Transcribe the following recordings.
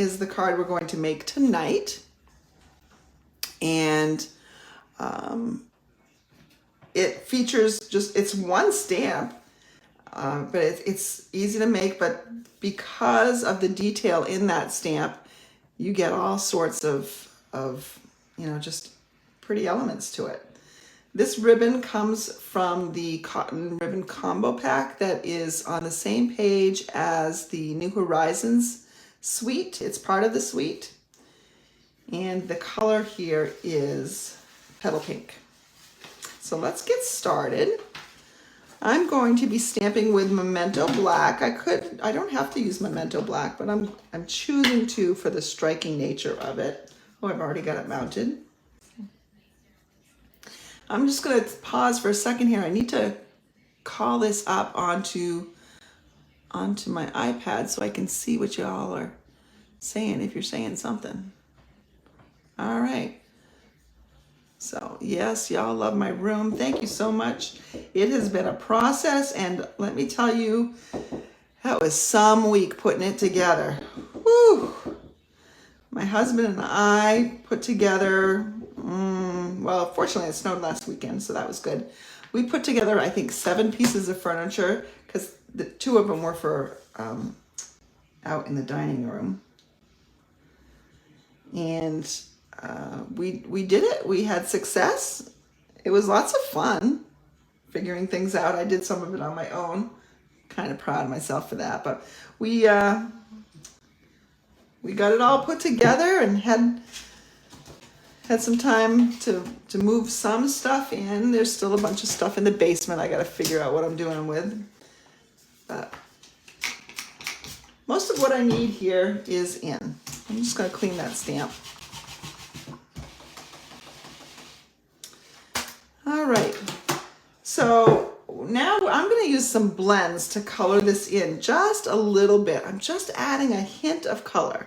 is the card we're going to make tonight. And it features it's one stamp, but it's easy to make, but because of the detail in that stamp, you get all sorts of just pretty elements to it. This ribbon comes from the cotton ribbon combo pack that is on the same page as the New Horizons suite. It's part of the suite. And the color here is petal pink. So let's get started. I'm going to be stamping with Memento Black. I don't have to use Memento Black, but I'm choosing to for the striking nature of it. Oh, I've already got it mounted. I'm just going to pause for a second here. I need to call this up onto my iPad so I can see what y'all are saying, if you're saying something. All right. So yes, y'all love my room. Thank you so much. It has been a process, and let me tell you, that was some week putting it together. Woo! My husband and I put together, well, fortunately it snowed last weekend, so that was good. We put together, I think, 7 pieces of furniture, because the 2 of them were for out in the dining room. And we did it. We had success. It was lots of fun figuring things out. I did some of it on my own. Kind of proud of myself for that. But we got it all put together and had some time to move some stuff in. There's still a bunch of stuff in the basement I got to figure out what I'm doing with. But most of what I need here is in. I'm just going to clean that stamp. All right. So now I'm going to use some blends to color this in just a little bit. I'm just adding a hint of color.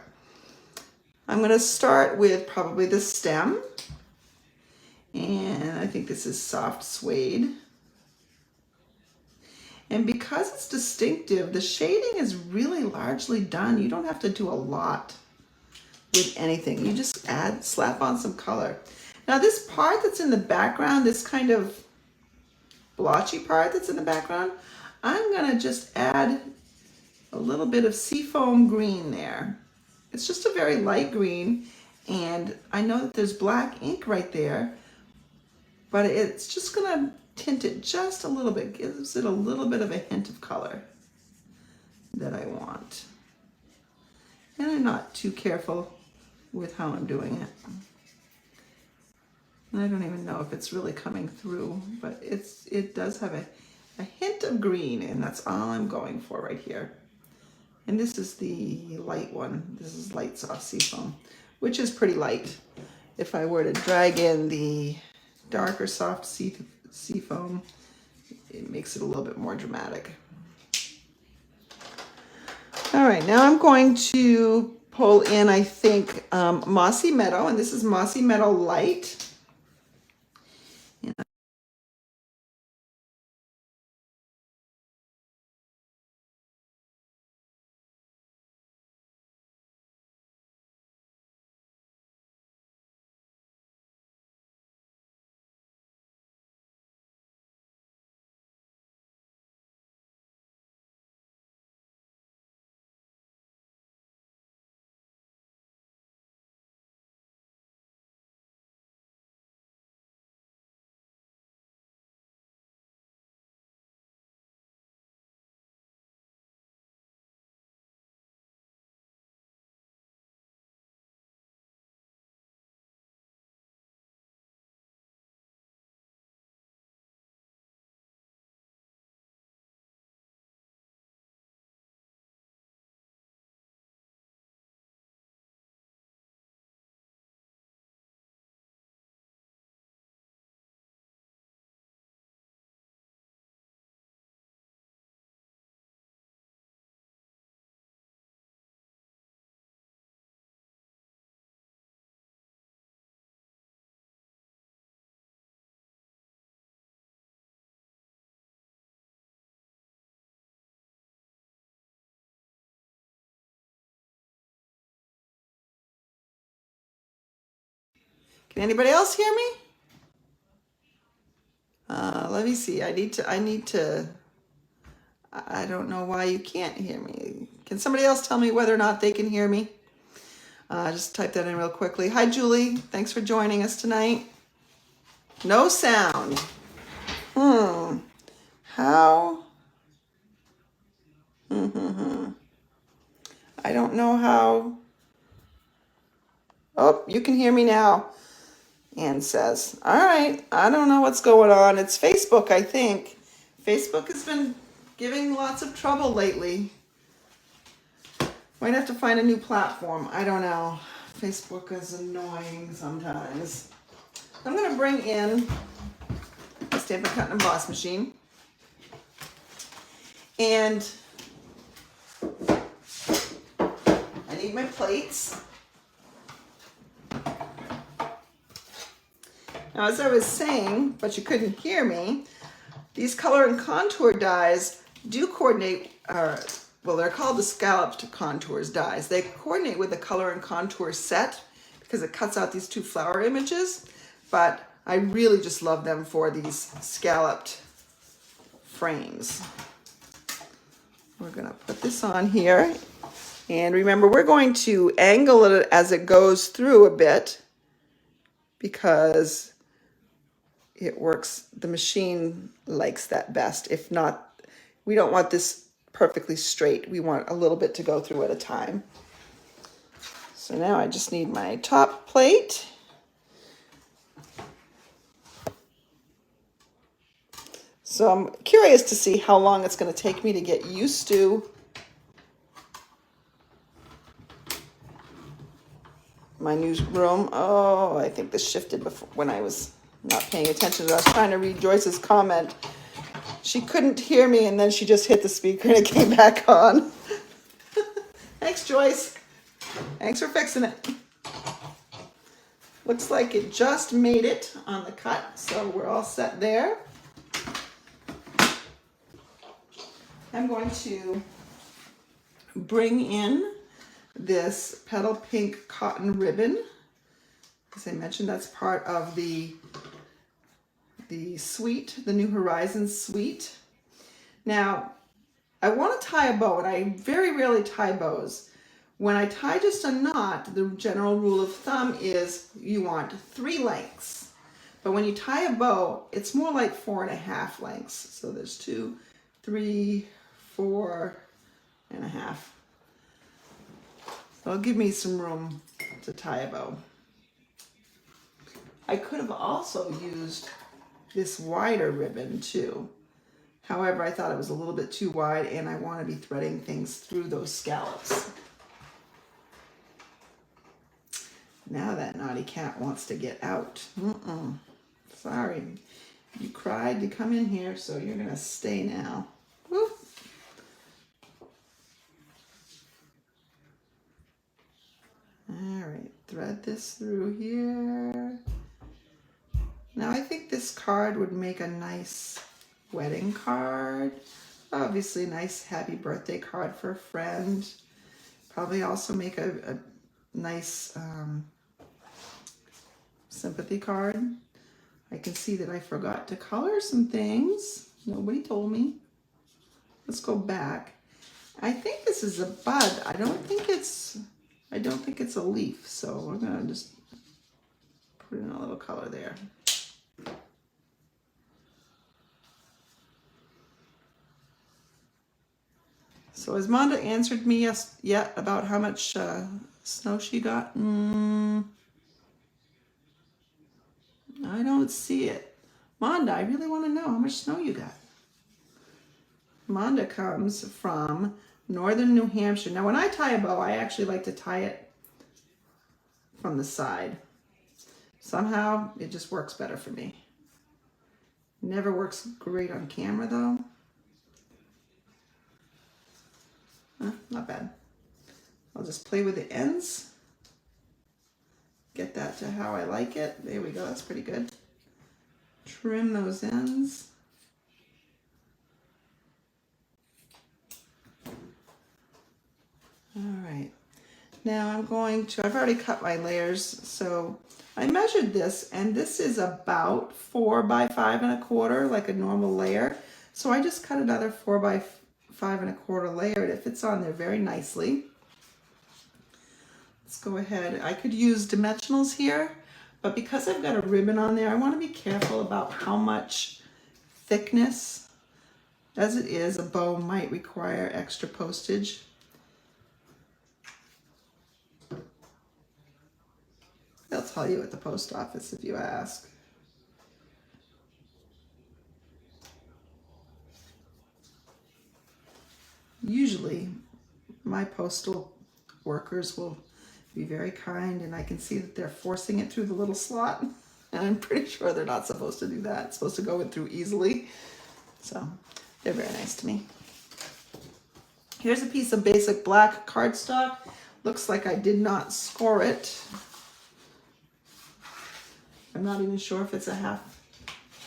I'm going to start with probably the stem. And I think this is soft suede. And because it's distinctive, the shading is really largely done. You don't have to do a lot with anything. You just slap on some color. Now this part that's in the background, this kind of blotchy part that's in the background, I'm gonna just add a little bit of seafoam green there. It's just a very light green, and I know that there's black ink right there, but it's just gonna tint it just a little bit, gives it a little bit of a hint of color that I want. And I'm not too careful with how I'm doing it. And I don't even know if it's really coming through, but it does have a hint of green, and that's all I'm going for right here. And this is the light one. This is light soft seafoam, which is pretty light. If I were to drag in the darker soft seafoam, it makes it a little bit more dramatic. All right, now I'm going to pull in, I think, Mossy Meadow, and this is Mossy Meadow Light. Can anybody else hear me? Let me see. I don't know why you can't hear me. Can somebody else tell me whether or not they can hear me? Just type that in real quickly. Hi, Julie. Thanks for joining us tonight. No sound. How? I don't know how. Oh, you can hear me now, Ann says. All right. I don't know what's going on. It's Facebook, I think. Facebook has been giving lots of trouble lately. Might have to find a new platform. I don't know. Facebook is annoying sometimes. I'm going to bring in the Stampin' Cut and Emboss machine. And I need my plates. Now, as I was saying, but you couldn't hear me, these color and contour dies do coordinate, well, they're called the scalloped contours dies. They coordinate with the color and contour set because it cuts out these two flower images, but I really just love them for these scalloped frames. We're gonna put this on here, and remember, we're going to angle it as it goes through a bit because it works, the machine likes that best. If not, we don't want this perfectly straight. We want a little bit to go through at a time. So now I just need my top plate. So I'm curious to see how long it's going to take me to get used to my new room. Oh, I think this shifted before when I was not paying attention. I was trying to read Joyce's comment. She couldn't hear me, and then she just hit the speaker and it came back on. Thanks, Joyce. Thanks for fixing it. Looks like it just made it on the cut, so we're all set there. I'm going to bring in this petal pink cotton ribbon. As I mentioned, that's part of the suite, the New Horizons suite. Now, I want to tie a bow, and I very rarely tie bows. When I tie just a knot, the general rule of thumb is you want 3 lengths. But when you tie a bow, it's more like 4.5 lengths. So there's 2, 3, 4.5. So it'll give me some room to tie a bow. I could have also used this wider ribbon too. However, I thought it was a little bit too wide, and I want to be threading things through those scallops. Now that naughty cat wants to get out. Sorry. You cried to come in here, so you're going to stay now. Woo. All right, thread this through here. Now I think this card would make a nice wedding card. Obviously a nice happy birthday card for a friend. Probably also make a nice sympathy card. I can see that I forgot to color some things. Nobody told me. Let's go back. I think this is a bud. I don't think it's a leaf. So we're gonna just put in a little color there. So has Monda answered me yet about how much snow she got? I don't see it. Monda, I really want to know how much snow you got. Monda comes from northern New Hampshire. Now when I tie a bow, I actually like to tie it from the side. Somehow it just works better for me. Never works great on camera though. Not bad. I'll just play with the ends. Get that to how I like it. There we go, that's pretty good. Trim those ends. All right. Now I've already cut my layers, so I measured this, and this is about 4 by 5 1/4, like a normal layer. So I just cut another 4 by 5 1/4 layer, and it fits on there very nicely. Let's go ahead. I could use dimensionals here, but because I've got a ribbon on there, I want to be careful about how much thickness. As it is, a bow might require extra postage. They'll tell you at the post office if you ask. Usually, my postal workers will be very kind, and I can see that they're forcing it through the little slot, and I'm pretty sure they're not supposed to do that. It's supposed to go in through easily. So they're very nice to me. Here's a piece of basic black cardstock. Looks like I did not score it. I'm not even sure if it's a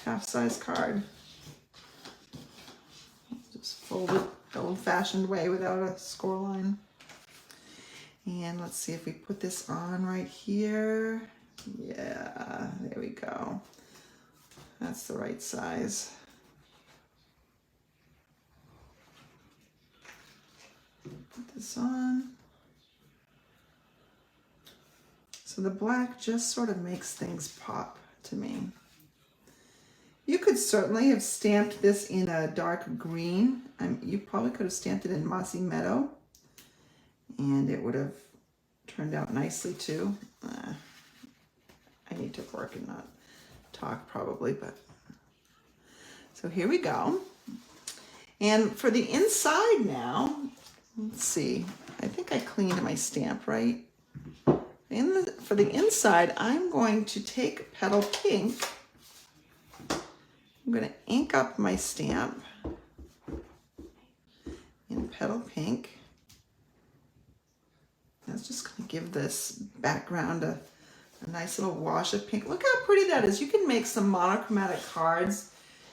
half size card. Just fold it the old-fashioned way without a score line. And let's see if we put this on right here. Yeah, there we go. That's the right size. Put this on. So the black just sort of makes things pop to me. You could certainly have stamped this in a dark green. You probably could have stamped it in Mossy Meadow, and it would have turned out nicely too. I need to work and not talk probably, but so here we go. And for the inside now, let's see. I think I cleaned my stamp right. For the inside, I'm going to take Petal Pink. I'm going to ink up my stamp in Petal Pink. That's just going to give this background a nice little wash of pink. Look how pretty that is. You can make some monochromatic cards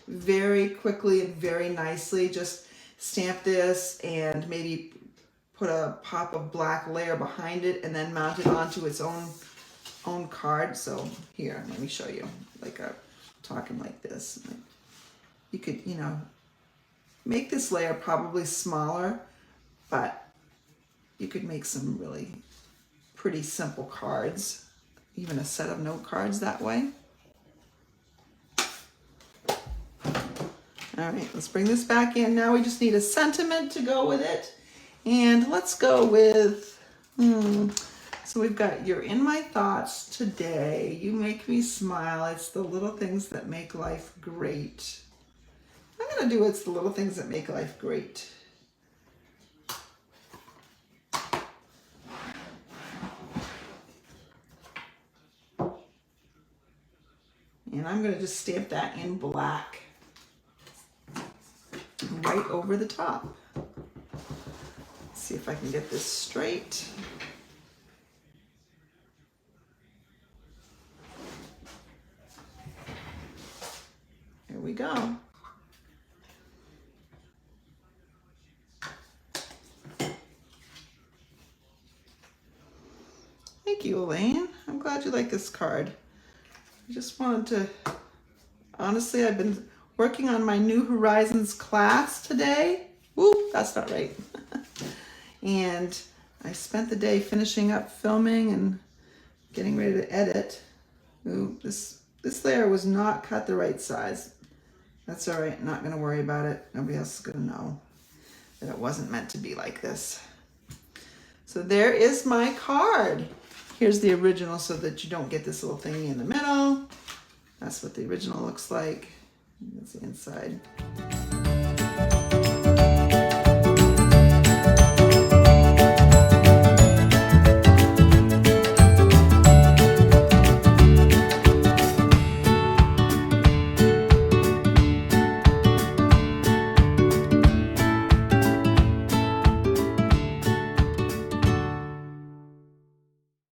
very quickly and very nicely. Just stamp this and maybe put a pop of black layer behind it and then mount it onto its own card. So here, let me show you, like talking like this. You could, make this layer probably smaller, but you could make some really pretty simple cards, even a set of note cards that way. All right, let's bring this back in. Now we just need a sentiment to go with it. And let's go with, so we've got, you're in my thoughts today. You make me smile. It's the little things that make life great. I'm going to do it's the little things that make life great. And I'm going to just stamp that in black right over the top. See if I can get this straight. Here we go. Thank you, Elaine. I'm glad you like this card. I just wanted to, honestly, I've been working on my New Horizons class today. Ooh, that's not right. And I spent the day finishing up filming and getting ready to edit. Ooh, this layer was not cut the right size. That's all right, not gonna worry about it. Nobody else is gonna know that it wasn't meant to be like this. So there is my card. Here's the original so that you don't get this little thingy in the middle. That's what the original looks like. That's the inside.